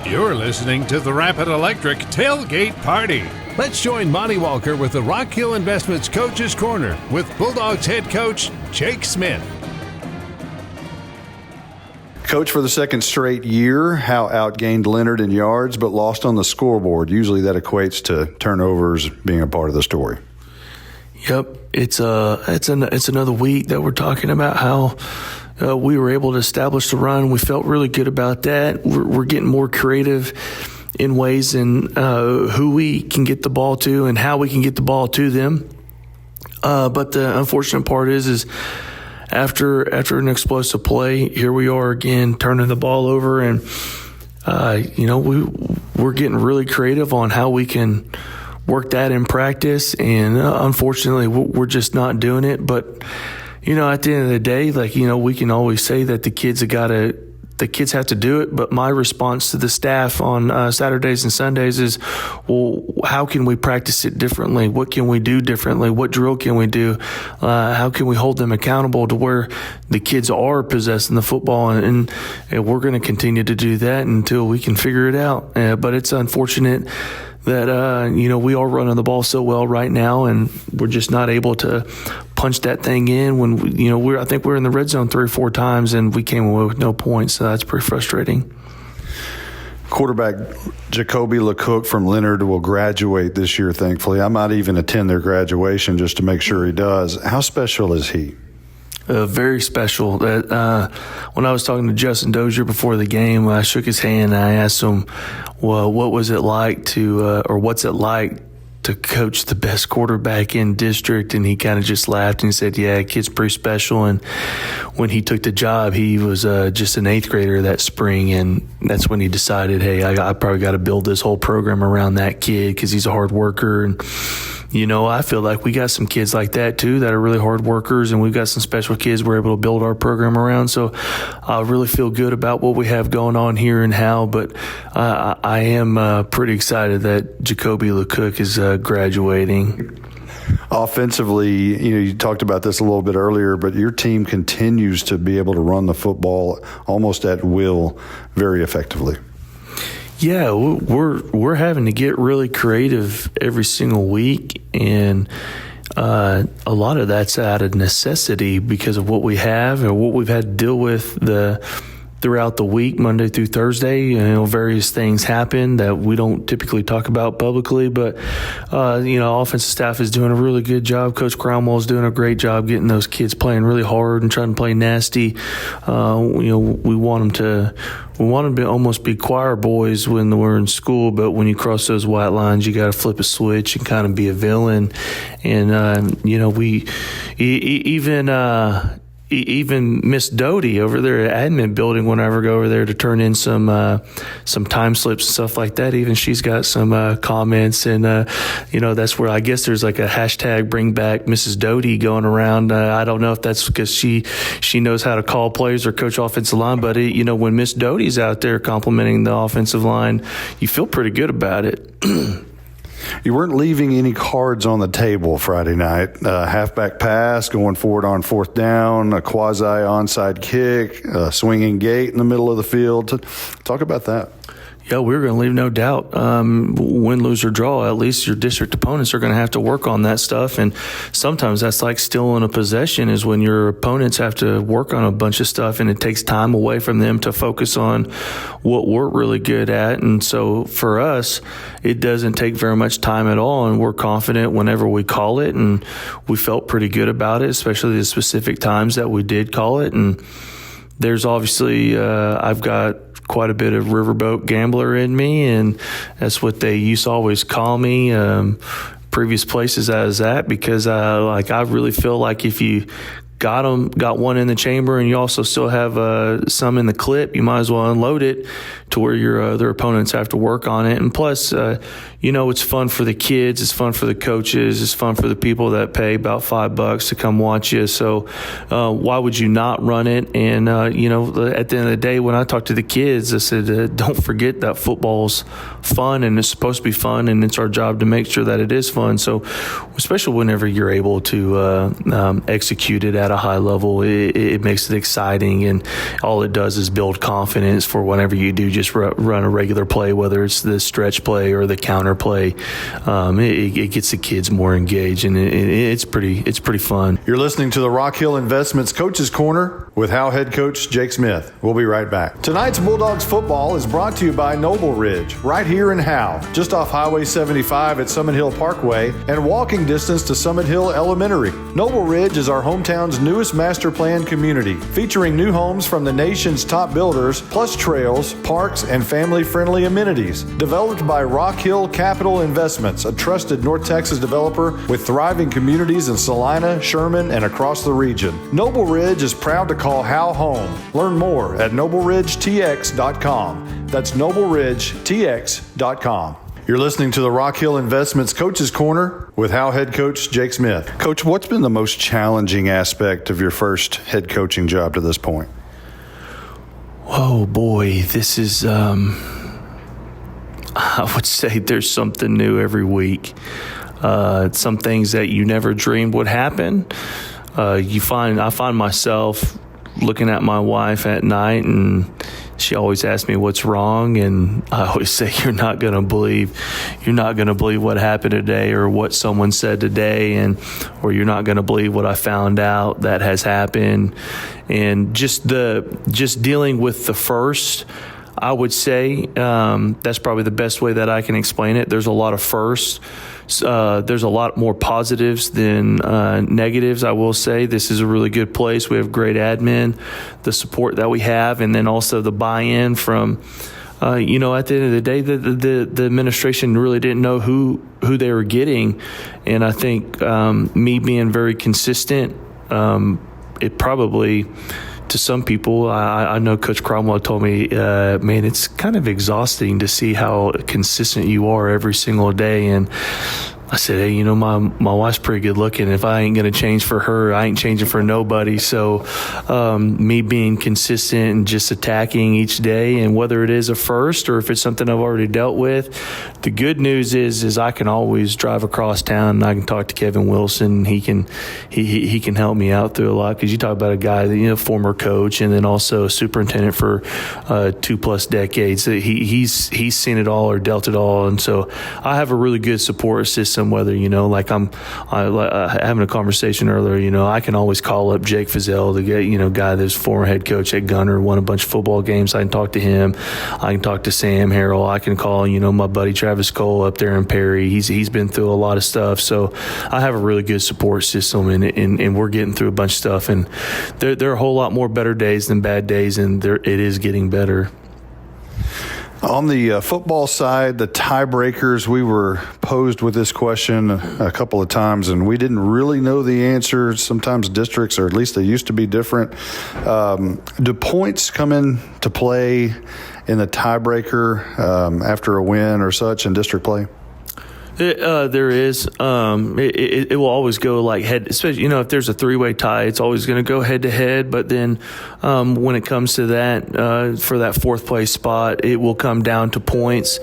You're listening to the Rapid Electric Tailgate Party. Let's join Monty Walker with the Rock Hill Investments Coach's Corner with Bulldogs head coach Jake Smith. Coach, for the second straight year, Howe outgained Leonard in yards but lost on the scoreboard. Usually that equates to turnovers being a part of the story. Yep, it's another week that we're talking about how we were able to establish the run. We felt really good about that. We're getting more creative in ways in who we can get the ball to and how we can get the ball to them. But the unfortunate part is after an explosive play, here we are again turning the ball over, and we're getting really creative on how we can work that in practice, and unfortunately we're just not doing it. But at the end of the day, we can always say that the kids have to do it. But my response to the staff on Saturdays and Sundays is, well, how can we practice it differently? What can we do differently? What drill can we do? How can we hold them accountable to where the kids are possessing the football? And we're going to continue to do that until we can figure it out. But it's unfortunate that, we are running the ball so well right now, and we're just not able to punch that thing in when, I think we're in the red zone 3 or 4 times and we came away with no points. So that's pretty frustrating. Quarterback Jacoby LeCook from Leonard will graduate this year, thankfully. I might even attend their graduation just to make sure he does. How special is he? Very special. When I was talking to Justin Dozier before the game, I shook his hand and I asked him, well, what was it like or what's it like to coach the best quarterback in district? And he kind of just laughed and he said, yeah, kid's pretty special. And when he took the job, he was just an 8th grader that spring. And that's when he decided, hey, I probably got to build this whole program around that kid because he's a hard worker. And I feel like we got some kids like that too that are really hard workers, and we've got some special kids we're able to build our program around. So I really feel good about what we have going on here in Howe, but I am pretty excited that Jacoby LeCook is graduating. Offensively, you talked about this a little bit earlier, but your team continues to be able to run the football almost at will very effectively. Yeah, we're having to get really creative every single week, and a lot of that's out of necessity because of what we have or what we've had to deal with throughout the week, Monday through Thursday. Various things happen that we don't typically talk about publicly, but offensive staff is doing a really good job. Coach Cromwell is doing a great job getting those kids playing really hard and trying to play nasty. We want them to almost be choir boys when we're in school, but when you cross those white lines, you got to flip a switch and kind of be a villain. And even Miss Doty over there at admin building, whenever I go over there to turn in some time slips and stuff like that, even she's got some comments, and that's where I guess there's like a hashtag bring back Mrs. Doty going around. I don't know if that's because she knows how to call plays or coach offensive line, but when Miss Doty's out there complimenting the offensive line, you feel pretty good about it. You weren't leaving any cards on the table Friday night. Halfback pass, going forward on 4th down, a quasi onside kick, a swinging gate in the middle of the field. Talk about that. Yeah, we're going to leave no doubt. Win, lose, or draw, at least your district opponents are going to have to work on that stuff. And sometimes that's like stealing a possession, is when your opponents have to work on a bunch of stuff and it takes time away from them to focus on what we're really good at. And so for us, it doesn't take very much time at all, and we're confident whenever we call it, and we felt pretty good about it, especially the specific times that we did call it. And there's obviously I've got quite a bit of riverboat gambler in me, and that's what they used to always call me previous places I was at, because I really feel like if you got one in the chamber and you also still have some in the clip, you might as well unload it to where your other opponents have to work on it. And plus, it's fun for the kids, it's fun for the coaches, it's fun for the people that pay about $5 to come watch you. So why would you not run it? And at the end of the day, when I talk to the kids, I said, don't forget that football's fun, and it's supposed to be fun, and it's our job to make sure that it is fun. So especially whenever you're able to execute it at a high level. It makes it exciting, and all it does is build confidence for whenever you do just run a regular play, whether it's the stretch play or the counter play. It gets the kids more engaged, and it's pretty fun. You're listening to the Rock Hill Investments Coaches Corner with Howe head coach Jake Smith. We'll be right back. Tonight's Bulldogs football is brought to you by Noble Ridge, right here in Howe, just off Highway 75 at Summit Hill Parkway and walking distance to Summit Hill Elementary. Noble Ridge is our hometown's newest master plan community, featuring new homes from the nation's top builders, plus trails, parks, and family-friendly amenities. Developed by Rock Hill Capital Investments, a trusted North Texas developer with thriving communities in Salina, Sherman, and across the region. Noble Ridge is proud to call Howe home. Learn more at nobleridgetx.com. That's nobleridgetx.com. You're listening to the Rock Hill Investments Coaches Corner with Howe head coach Jake Smith. Coach, what's been the most challenging aspect of your first head coaching job to this point? Oh boy, this is I would say there's something new every week. Some things that you never dreamed would happen. I find myself looking at my wife at night, and she always asks me what's wrong, and I always say, you're not going to believe what happened today, or what someone said today, or you're not going to believe what I found out that has happened. And just dealing with the first, I would say that's probably the best way that I can explain it. There's a lot of firsts. There's a lot more positives than negatives, I will say. This is a really good place. We have great admin, the support that we have, and then also the buy-in from, at the end of the day, the administration really didn't know who they were getting. And I think me being very consistent, it probably, to some people, I know Coach Cromwell told me, man, it's kind of exhausting to see how consistent you are every single day. And I said, hey, my wife's pretty good looking. If I ain't going to change for her, I ain't changing for nobody. So me being consistent and just attacking each day, and whether it is a first or if it's something I've already dealt with, the good news is I can always drive across town and I can talk to Kevin Wilson. He can help me out through a lot, because you talk about a guy that, former coach and then also a superintendent for 2+ decades. He's seen it all or dealt it all. And so I have a really good support system. Whether like I'm having a conversation earlier, I can always call up Jake Fazell, the guy that's former head coach at Gunner, won a bunch of football games. I can talk to him. I can talk to Sam Harrell. I can call my buddy Travis Cole up there in Perry. He's been through a lot of stuff, so I have a really good support system, and we're getting through a bunch of stuff. And there are a whole lot more better days than bad days, and it is getting better. On the football side, the tiebreakers, we were posed with this question a couple of times, and we didn't really know the answer. Sometimes districts, or at least they used to be different. Do points come into play in the tiebreaker after a win or such in district play? There is. It will always go like head, especially, if there's a 3-way tie, it's always going to go head to head. But then when it comes to that, for that 4th place spot, it will come down to points.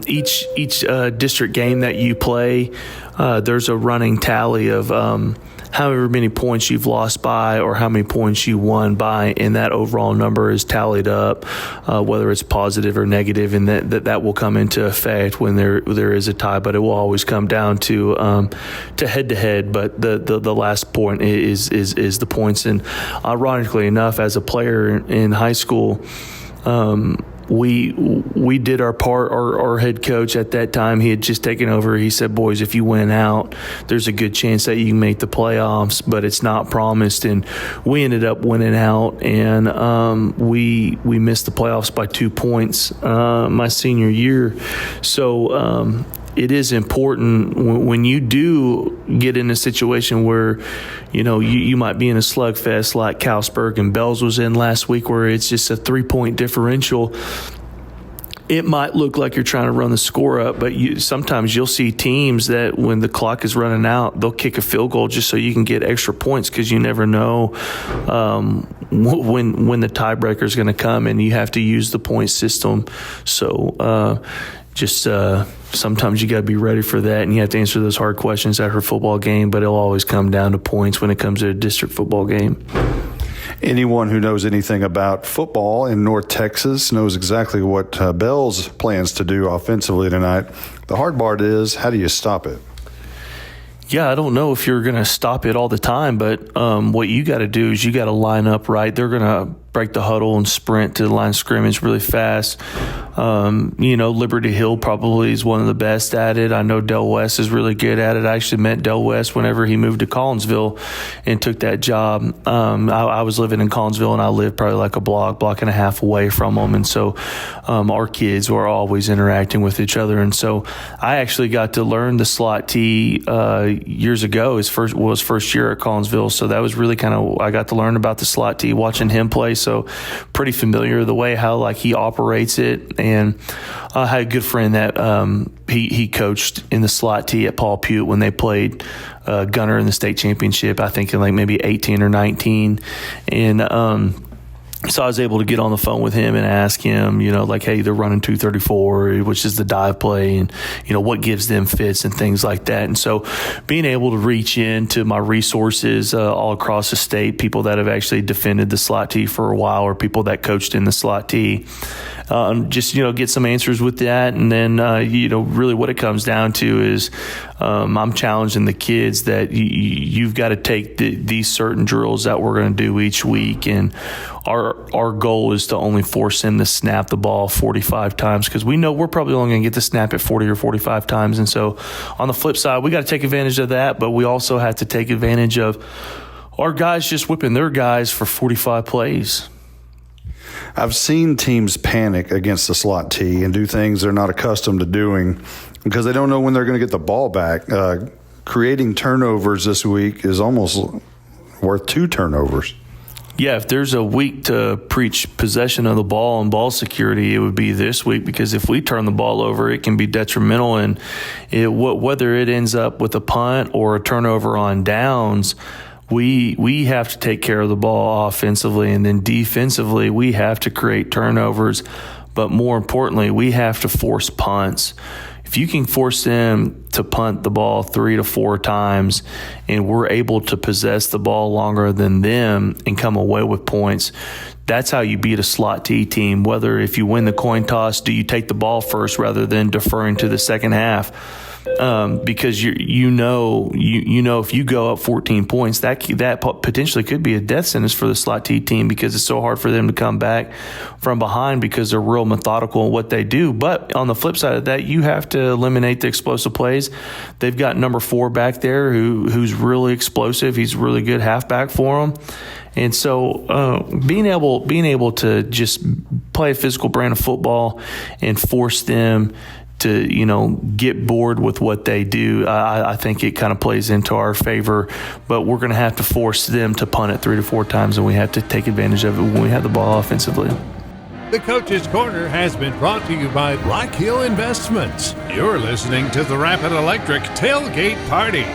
Each district game that you play, there's a running tally of however many points you've lost by or how many points you won by, and that overall number is tallied up, whether it's positive or negative, and that will come into effect when there is a tie. But it will always come down to head to head. But the last point is the points. And ironically enough, as a player in high school, we did our part. Our head coach at that time, he had just taken over. He said, boys, if you win out, there's a good chance that you can make the playoffs, but it's not promised. And we ended up winning out, and we missed the playoffs by 2 points my senior year. So it is important when you do get in a situation where, you might be in a slugfest like Calsburg and Bells was in last week, where it's just a 3-point differential. it might look like you're trying to run the score up, but sometimes you'll see teams that when the clock is running out, they'll kick a field goal just so you can get extra points, because you never know when the tiebreaker is going to come, and you have to use the point system. So sometimes you got to be ready for that, and you have to answer those hard questions after a football game, but it'll always come down to points when it comes to a district football game. Anyone who knows anything about football in North Texas knows exactly what Bell's plans to do offensively tonight. The hard part is, how do you stop it? Yeah, I don't know if you're going to stop it all the time, but what you got to do is you got to line up right. They're going to break the huddle and sprint to the line of scrimmage really fast. Liberty Hill probably is one of the best at it. I know Del West is really good at it. I actually met Del West whenever he moved to Collinsville and took that job. I was living in Collinsville, and I lived probably like a block and a half away from them. And so our kids were always interacting with each other. And so I actually got to learn the slot T years ago. His first year at Collinsville. So that was really I got to learn about the slot T watching him play. So pretty familiar the way how he operates it. And I had a good friend that he coached in the slot T at Paul Pute when they played Gunner in the state championship, I think in maybe 18 or 19. And so I was able to get on the phone with him and ask him, hey, they're running 234, which is the dive play, and, what gives them fits and things like that. And so being able to reach into my resources all across the state, people that have actually defended the slot T for a while, or people that coached in the slot T, get some answers with that. And then, really what it comes down to is I'm challenging the kids that you've got to take these certain drills that we're going to do each week. And our goal is to only force them to snap the ball 45 times, because we know we're probably only going to get to snap it 40 or 45 times. And so on the flip side, we got to take advantage of that, but we also have to take advantage of our guys just whipping their guys for 45 plays. I've seen teams panic against the slot T and do things they're not accustomed to doing because they don't know when they're going to get the ball back. Creating turnovers this week is almost worth 2 turnovers. Yeah, if there's a week to preach possession of the ball and ball security, it would be this week, because if we turn the ball over, it can be detrimental. And whether it ends up with a punt or a turnover on downs, we have to take care of the ball offensively, and then defensively we have to create turnovers. But more importantly, we have to force punts. If you can force them to punt the ball 3 to 4 times and we're able to possess the ball longer than them and come away with points, that's how you beat a slot T team. Whether if you win the coin toss, do you take the ball first rather than deferring to the second half? Because you know if you go up 14 points, that potentially could be a death sentence for the slot T team, because it's so hard for them to come back from behind because they're real methodical in what they do. But on the flip side of that, you have to eliminate the explosive plays. They've got number 4 back there who's really explosive. He's a really good halfback for them. And so being able to just play a physical brand of football and force them to, get bored with what they do, I think it kind of plays into our favor. But we're going to have to force them to punt it 3 to 4 times, and we have to take advantage of it when we have the ball offensively. The Coach's Corner has been brought to you by Rock Hill Investments. You're listening to the Rapid Electric Tailgate Party.